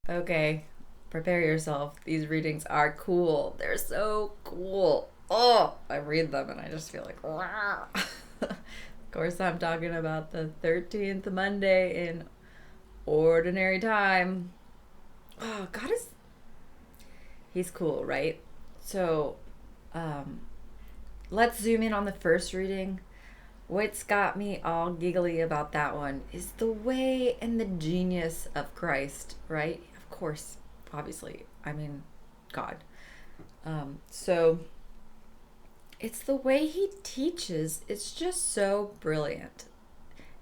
Okay, prepare yourself. These readings are cool. They're so cool. Oh, I read them and I just feel like, wow. Of course, I'm talking about the 13th Monday in ordinary time. Oh, God is. He's cool, right? So, um, let's zoom in on the first reading. What's got me all giggly about that one is the way and the genius of Christ, right? Of course, obviously. I mean, God. So it's the way he teaches. It's just so brilliant.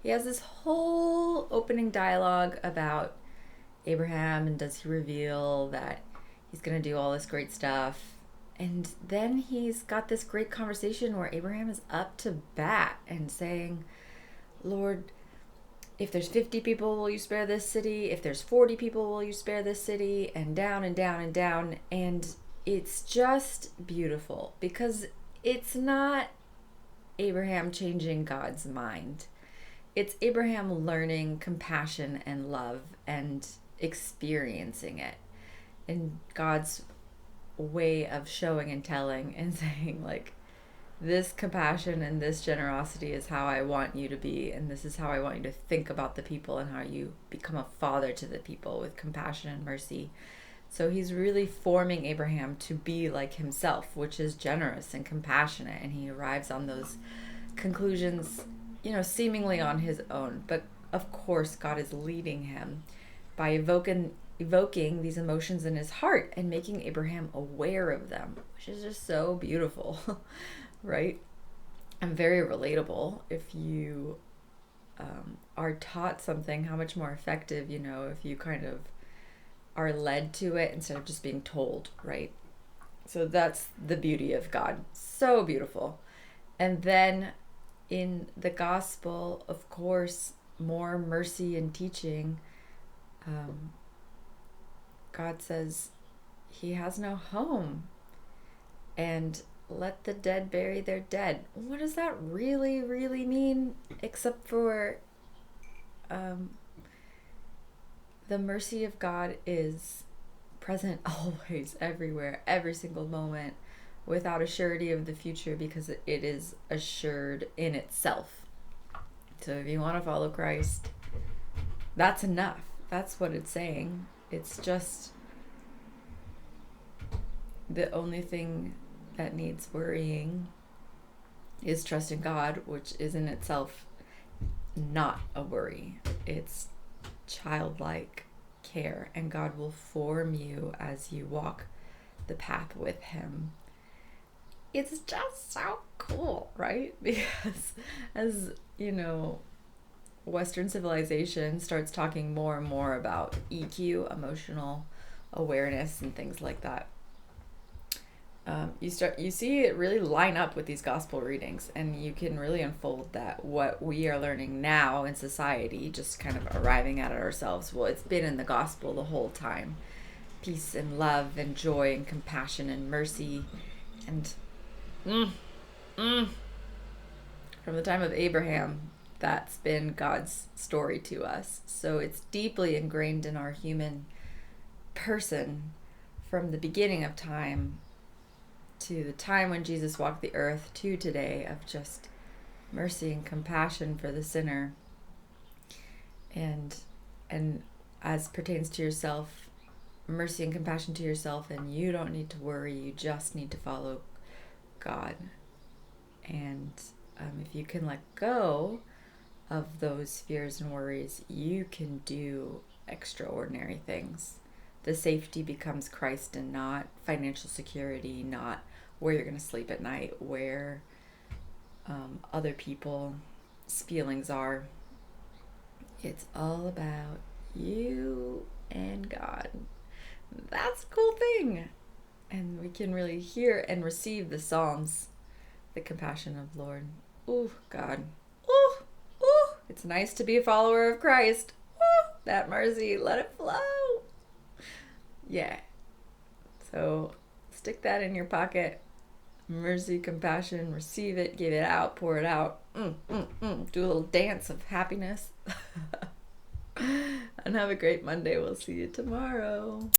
He has this whole opening dialogue about Abraham and does he reveal that he's going to do all this great stuff. And then he's got this great conversation where Abraham is up to bat and saying, Lord, if there's 50 people, will you spare this city? If there's 40 people, will you spare this city? And down and down and down. And it's just beautiful because it's not Abraham changing God's mind. It's Abraham learning compassion and love and experiencing it in God's way of showing and telling and saying, like, this compassion and this generosity is how I want you to be, and this is how I want you to think about the people, and how you become a father to the people with compassion and mercy. So he's really forming Abraham to be like himself, which is generous and compassionate, and he arrives on those conclusions, seemingly on his own. But of course, God is leading him by evoking these emotions in his heart and making Abraham aware of them, which is just so beautiful, right? And very relatable. If you are taught something, how much more effective, if you kind of are led to it instead of just being told, right? So that's the beauty of God. So beautiful. And then in the gospel, of course, more mercy and teaching. God says he has no home and let the dead bury their dead. What does that really, really mean? Except for the mercy of God is present always, everywhere, every single moment, without a surety of the future, because it is assured in itself. So if you want to follow Christ, that's enough. That's what it's saying. It's just the only thing that needs worrying is trust in God, which is in itself not a worry. It's childlike care, and God will form you as you walk the path with him. It's just so cool, right? Because as Western civilization starts talking more and more about EQ, emotional awareness, and things like that, you see it really line up with these gospel readings, and you can really unfold that what we are learning now in society, just kind of arriving at it ourselves. Well, it's been in the gospel the whole time. Peace and love and joy and compassion and mercy, and from the time of Abraham, that's been God's story to us. So it's deeply ingrained in our human person from the beginning of time to the time when Jesus walked the earth to today, of just mercy and compassion for the sinner. And as pertains to yourself, mercy and compassion to yourself, and you don't need to worry, you just need to follow God. And if you can let go of those fears and worries, you can do extraordinary things. The safety becomes Christ and not financial security, not where you're going to sleep at night, where other people's feelings are. It's all about you and God. That's a cool thing. And we can really hear and receive the Psalms, the compassion of Lord. Ooh, God. Ooh, ooh. It's nice to be a follower of Christ. Ooh, that mercy, let it flow. Yeah. So stick that in your pocket. Mercy, compassion, receive it, give it out, pour it out. Do a little dance of happiness. And have a great Monday. We'll see you tomorrow.